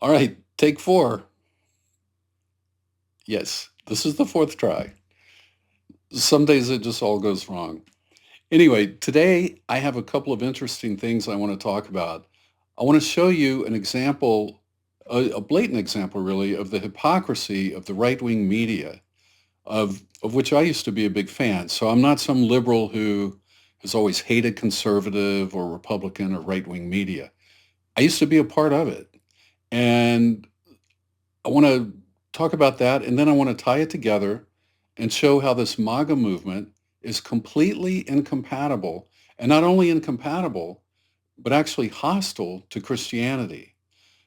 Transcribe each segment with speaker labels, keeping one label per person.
Speaker 1: All right, take four. Yes, this is the fourth try. Some days it just all goes wrong. Anyway, today I have a couple of interesting things I want to talk about. I want to show you an example, a blatant example really, of the hypocrisy of the right-wing media, of which I used to be a big fan. So I'm not some liberal who has always hated conservative or Republican or right-wing media. I used to be a part of it. And I want to talk about that, and then I want to tie it together and show how this MAGA movement is completely incompatible, and not only incompatible, but actually hostile to Christianity.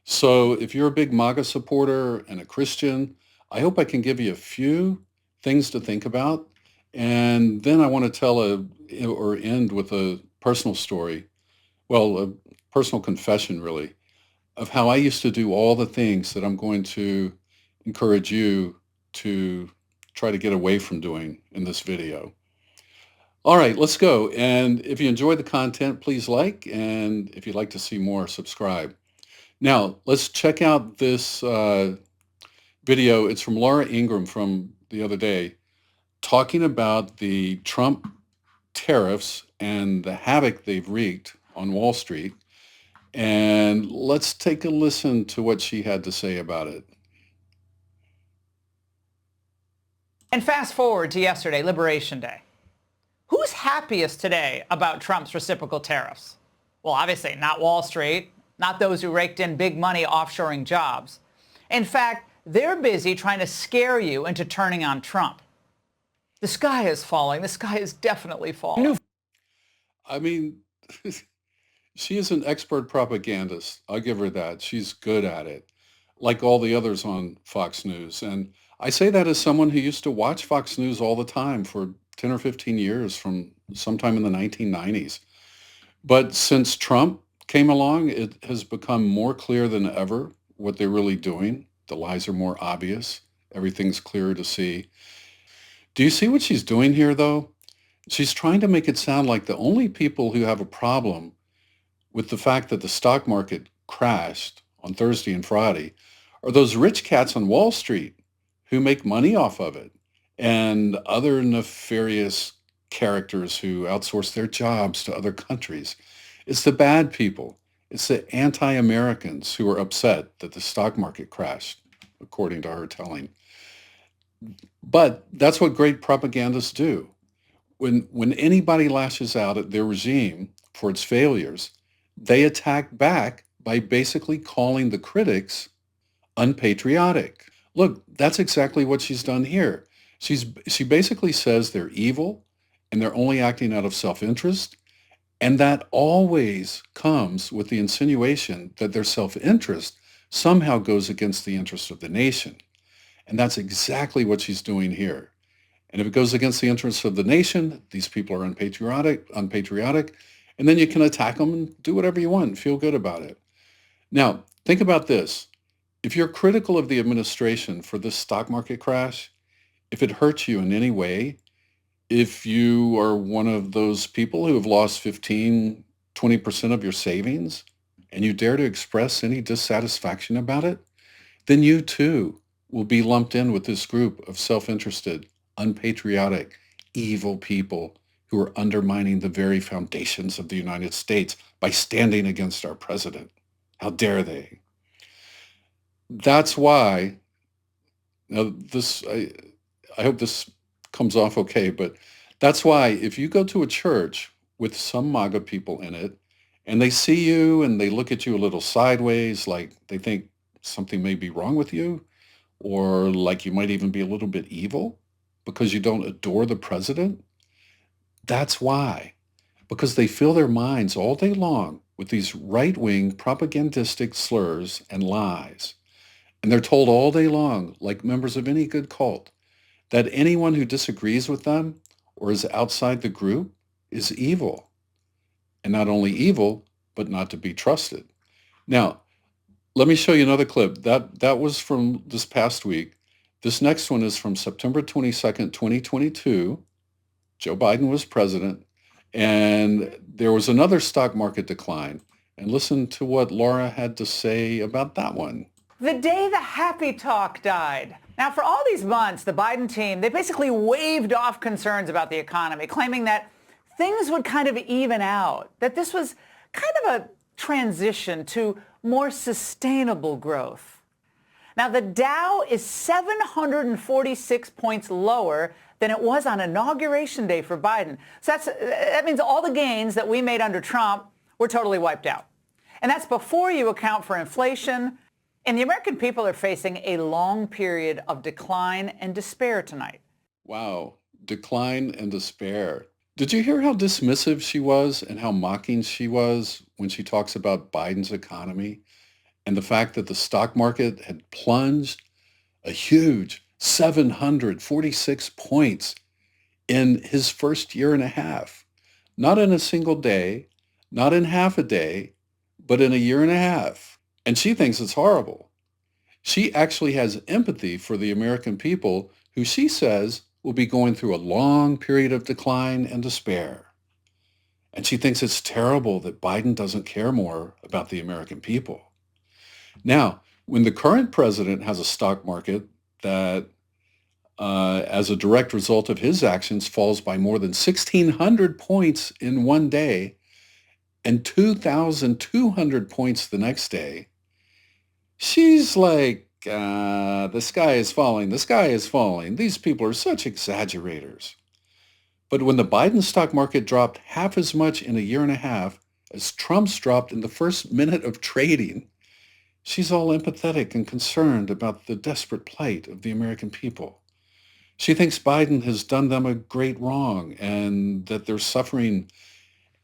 Speaker 1: So if you're a big MAGA supporter and a Christian, I hope I can give you a few things to think about. And then I want to tell or end with a personal story, well, a personal confession really, of how I used to do all the things that I'm going to encourage you to try to get away from doing in this video. All right, let's go. And if you enjoy the content, please like, and if you'd like to see more, subscribe. Now, let's check out this video. It's from Laura Ingraham from the other day, talking about the Trump tariffs and the havoc they've wreaked on Wall Street. And let's take a listen to what she had to say about it.
Speaker 2: And fast forward to yesterday, Liberation Day. Who's happiest today about Trump's reciprocal tariffs? Well, obviously not Wall Street, not those who raked in big money offshoring jobs. In fact, they're busy trying to scare you into turning on Trump. The sky is falling. The sky is definitely falling.
Speaker 1: I mean, she is an expert propagandist. I'll give her that. She's good at it, like all the others on Fox News. And I say that as someone who used to watch Fox News all the time for 10 or 15 years from sometime in the 1990s. But since Trump came along, it has become more clear than ever what they're really doing. The lies are more obvious. Everything's clearer to see. Do you see what she's doing here, though? She's trying to make it sound like the only people who have a problem with the fact that the stock market crashed on Thursday and Friday are those rich cats on Wall Street who make money off of it, and other nefarious characters who outsource their jobs to other countries. It's the bad people. It's the anti-Americans who are upset that the stock market crashed, according to her telling. But that's what great propagandists do. When anybody lashes out at their regime for its failures, they attack back by basically calling the critics unpatriotic. Look, that's exactly what she's done here. She basically says they're evil and they're only acting out of self-interest, and that always comes with the insinuation that their self-interest somehow goes against the interest of the nation. And that's exactly what she's doing here. And if it goes against the interests of the nation, these people are unpatriotic, and then you can attack them and do whatever you want and feel good about it. Now, think about this. If you're critical of the administration for this stock market crash, if it hurts you in any way, if you are one of those people who have lost 15, 20% of your savings, and you dare to express any dissatisfaction about it, then you too will be lumped in with this group of self-interested, unpatriotic, evil people who are undermining the very foundations of the United States by standing against our president. How dare they? That's why, now I hope this comes off okay, but that's why if you go to a church with some MAGA people in it and they see you and they look at you a little sideways, like they think something may be wrong with you, or like you might even be a little bit evil because you don't adore the president, that's why. Because they fill their minds all day long with these right-wing propagandistic slurs and lies. And they're told all day long, like members of any good cult, that anyone who disagrees with them or is outside the group is evil. And not only evil, but not to be trusted. Now, let me show you another clip. That was from this past week. This next one is from September 22nd, 2022. Joe Biden was president, and there was another stock market decline. And listen to what Laura had to say about that one.
Speaker 2: The day the happy talk died. Now, for all these months, the Biden team, they basically waved off concerns about the economy, claiming that things would kind of even out, that this was kind of a transition to more sustainable growth. Now, the Dow is 746 points lower than it was on Inauguration Day for Biden. So that means all the gains that we made under Trump were totally wiped out. And that's before you account for inflation. And the American people are facing a long period of decline and despair tonight.
Speaker 1: Wow, decline and despair. Did you hear how dismissive she was and how mocking she was when she talks about Biden's economy and the fact that the stock market had plunged a huge 746 points in his first year and a half? Not in a single day, not in half a day, but in a year and a half. And she thinks it's horrible. She actually has empathy for the American people who she says will be going through a long period of decline and despair. And she thinks it's terrible that Biden doesn't care more about the American people. Now, when the current president has a stock market that, as a direct result of his actions, falls by more than 1,600 points in one day and 2,200 points the next day, she's like, the sky is falling, the sky is falling. These people are such exaggerators. But when the Biden stock market dropped half as much in a year and a half as Trump's dropped in the first minute of trading, she's all empathetic and concerned about the desperate plight of the American people. She thinks Biden has done them a great wrong and that they're suffering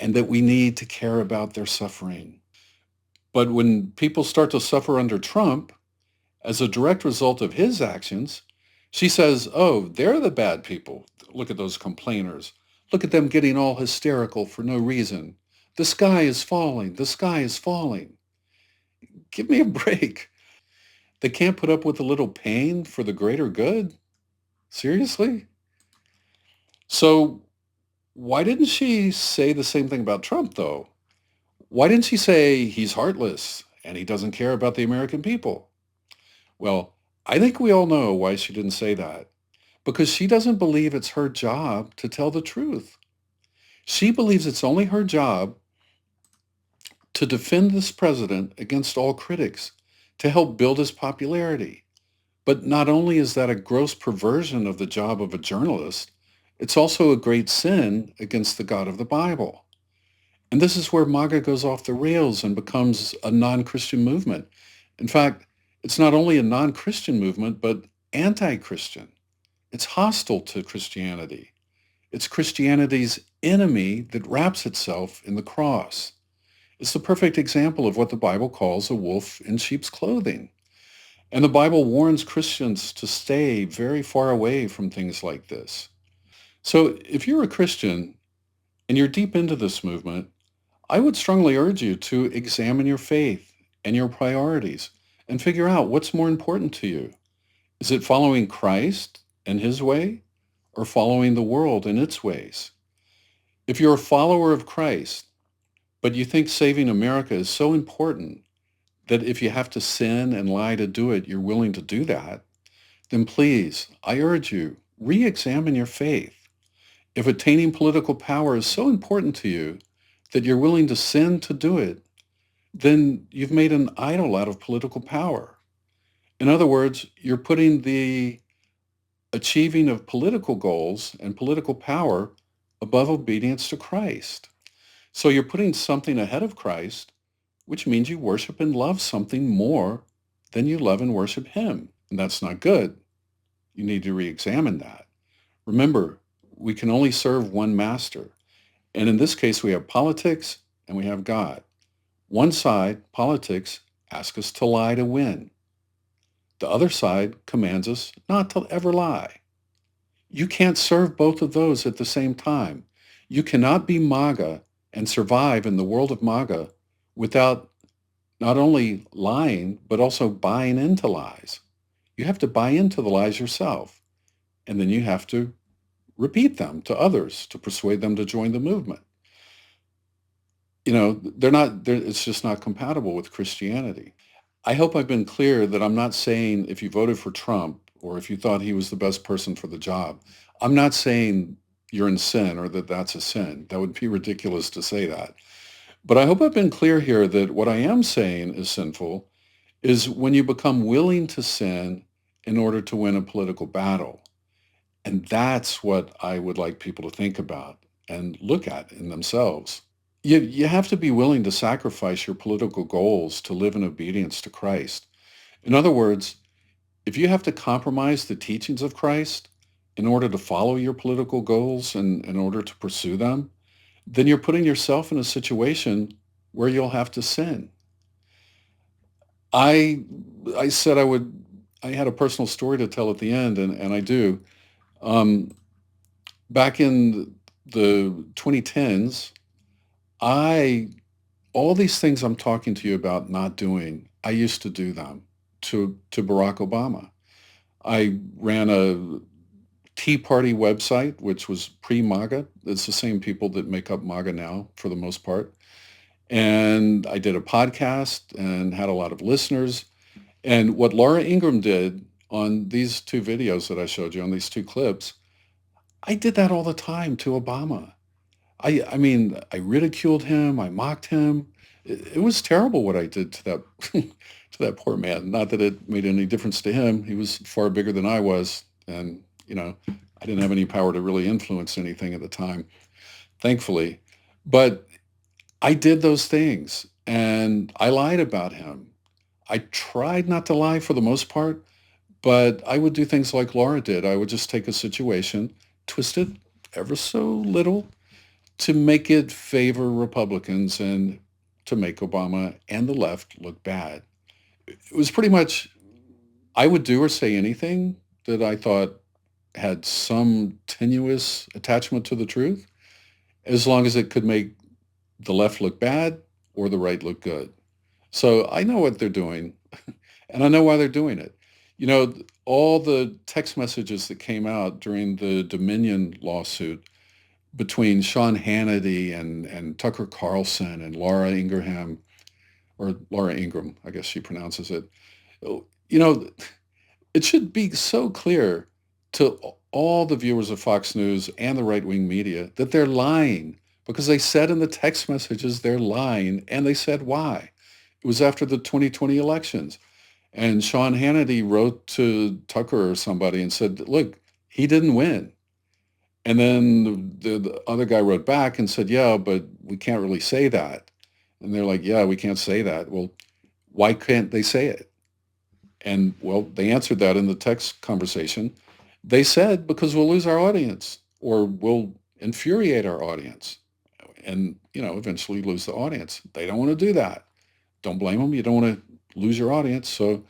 Speaker 1: and that we need to care about their suffering. But when people start to suffer under Trump, as a direct result of his actions, she says, oh, they're the bad people. Look at those complainers. Look at them getting all hysterical for no reason. The sky is falling. The sky is falling. Give me a break. They can't put up with a little pain for the greater good? Seriously? So why didn't she say the same thing about Trump, though? Why didn't she say he's heartless and he doesn't care about the American people? Well, I think we all know why she didn't say that. Because she doesn't believe it's her job to tell the truth. She believes it's only her job to defend this president against all critics, to help build his popularity. But not only is that a gross perversion of the job of a journalist, it's also a great sin against the God of the Bible. And this is where MAGA goes off the rails and becomes a non-Christian movement. In fact, it's not only a non-Christian movement, but anti-Christian. It's hostile to Christianity. It's Christianity's enemy that wraps itself in the cross. It's the perfect example of what the Bible calls a wolf in sheep's clothing. And the Bible warns Christians to stay very far away from things like this. So if you're a Christian and you're deep into this movement, I would strongly urge you to examine your faith and your priorities and figure out what's more important to you. Is it following Christ and his way or following the world and its ways? If you're a follower of Christ, but you think saving America is so important that if you have to sin and lie to do it, you're willing to do that, then please, I urge you, re-examine your faith. If attaining political power is so important to you that you're willing to sin to do it, then you've made an idol out of political power. In other words, you're putting the achieving of political goals and political power above obedience to Christ. So you're putting something ahead of Christ, which means you worship and love something more than you love and worship him. And that's not good. You need to re-examine that. Remember, we can only serve one master. And in this case, we have politics and we have God. One side, politics, asks us to lie to win. The other side commands us not to ever lie. You can't serve both of those at the same time. You cannot be MAGA and survive in the world of MAGA without not only lying, but also buying into lies. You have to buy into the lies yourself, and then you have to repeat them to others to persuade them to join the movement. You know, it's just not compatible with Christianity. I hope I've been clear that I'm not saying if you voted for Trump or if you thought he was the best person for the job, I'm not saying you're in sin or that that's a sin. That would be ridiculous to say that. But I hope I've been clear here that what I am saying is sinful is when you become willing to sin in order to win a political battle. And that's what I would like people to think about and look at in themselves. You have to be willing to sacrifice your political goals to live in obedience to Christ. In other words, if you have to compromise the teachings of Christ in order to follow your political goals and in order to pursue them, then you're putting yourself in a situation where you'll have to sin. I I said I had a personal story to tell at the end, and I do. Um, Back in the 2010s, I all these things I'm talking to you about not doing, I used to do them to Barack Obama. I ran a Tea Party website, which was pre-MAGA. It's the same people that make up MAGA now for the most part. And I did a podcast and had a lot of listeners. And what Laura Ingraham did on these two videos that I showed you, on these two clips, I did that all the time to Obama. I mean, I ridiculed him. I mocked him. It was terrible what I did to that to that poor man. Not that it made any difference to him. He was far bigger than I was, and I didn't have any power to really influence anything at the time, thankfully. But I did those things, and I lied about him. I tried not to lie for the most part, but I would do things like Laura did. I would just take a situation, twist it ever so little to make it favor Republicans and to make Obama and the left look bad. It was pretty much, I would do or say anything that I thought had some tenuous attachment to the truth, as long as it could make the left look bad or the right look good. So I know what they're doing, and I know why they're doing it. You know, all the text messages that came out during the Dominion lawsuit between Sean Hannity and Tucker Carlson and Laura Ingraham, or Laura Ingraham, I guess she pronounces it. You know, it should be so clear to all the viewers of Fox News and the right-wing media that they're lying because they said in the text messages they're lying, and they said why. It was after the 2020 elections. And Sean Hannity wrote to Tucker or somebody and said, look, he didn't win. And then the other guy wrote back and said, yeah, but we can't really say that. And they're like, yeah, we can't say that. Well, why can't they say it? And well, they answered that in the text conversation. They said, because we'll lose our audience or we'll infuriate our audience and, eventually lose the audience. They don't want to do that. Don't blame them. You don't want to lose your audience. So,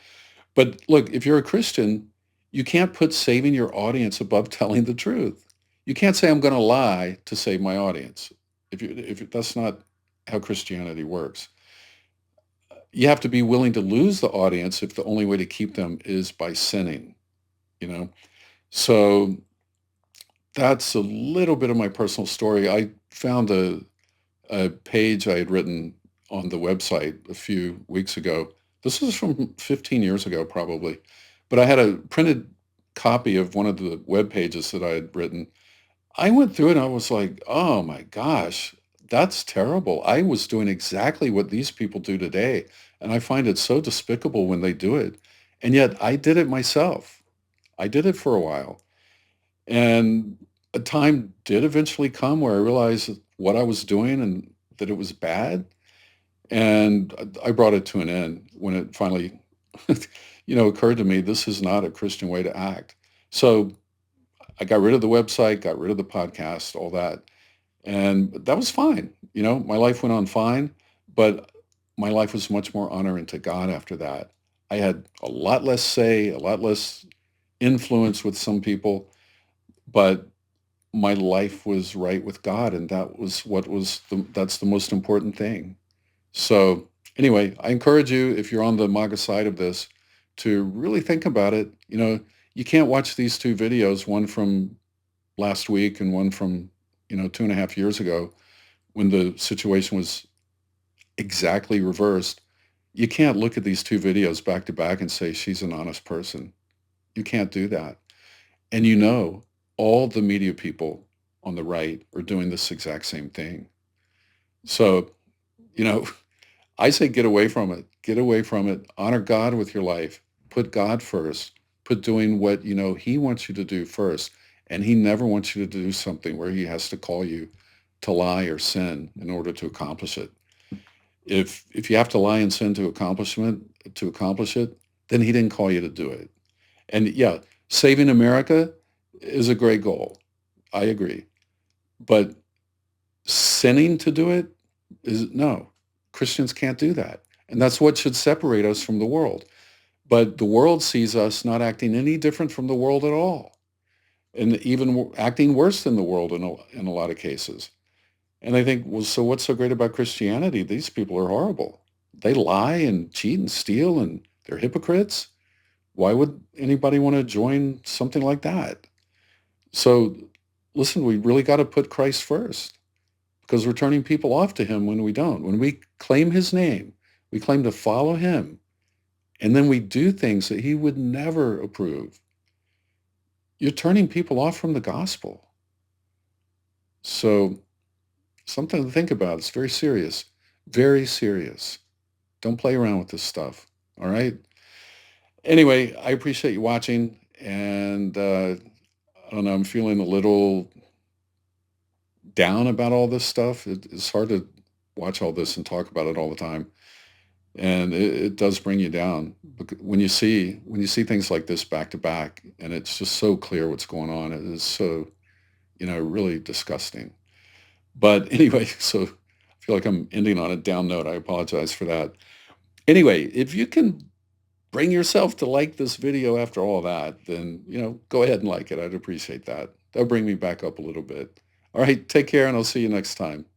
Speaker 1: but look, if you're a Christian, you can't put saving your audience above telling the truth. You can't say I'm going to lie to save my audience. If that's not how Christianity works. You have to be willing to lose the audience if the only way to keep them is by sinning, you know? So that's a little bit of my personal story. I found a page I had written on the website a few weeks ago. This was from 15 years ago, probably. But I had a printed copy of one of the web pages that I had written. I went through it and I was like, oh my gosh, that's terrible. I was doing exactly what these people do today. And I find it so despicable when they do it. And yet I did it myself. I did it for a while. And a time did eventually come where I realized what I was doing and that it was bad. And I brought it to an end when it finally, occurred to me, this is not a Christian way to act. So I got rid of the website, got rid of the podcast, all that. And that was fine. My life went on fine, but my life was much more honoring to God after that. I had a lot less say, a lot less influence with some people, but my life was right with God, and that's the most important thing. So anyway, I encourage you, if you're on the MAGA side of this, to really think about it. You can't watch these two videos, one from last week and one from, 2.5 years ago when the situation was exactly reversed. You can't look at these two videos back to back and say she's an honest person. You can't do that. And you know, all the media people on the right are doing this exact same thing. So, you know, I say get away from it. Get away from it. Honor God with your life. Put God first. Put doing what you know He wants you to do first. And He never wants you to do something where He has to call you to lie or sin in order to accomplish it. If you have to lie and sin to accomplish it, then He didn't call you to do it. And yeah, saving America is a great goal. I agree. But sinning to do it is no. Christians can't do that. And that's what should separate us from the world. But the world sees us not acting any different from the world at all, and even acting worse than the world in a lot of cases. And I think, well, so what's so great about Christianity? These people are horrible. They lie and cheat and steal, and they're hypocrites. Why would anybody want to join something like that? So listen, we really got to put Christ first, because we're turning people off to him when we don't. When we claim his name, we claim to follow him, and then we do things that he would never approve. You're turning people off from the gospel. So something to think about. It's very serious. Very serious. Don't play around with this stuff. All right? Anyway, I appreciate you watching, and I don't know, I'm feeling a little down about all this stuff. It's hard to watch all this and talk about it all the time, and it does bring you down when you see things like this back to back, and it's just so clear what's going on. It is so, really disgusting. But anyway, so I feel like I'm ending on a down note. I apologize for that. Anyway, if you can bring yourself to like this video after all that, then, go ahead and like it. I'd appreciate that. That'll bring me back up a little bit. All right, take care, and I'll see you next time.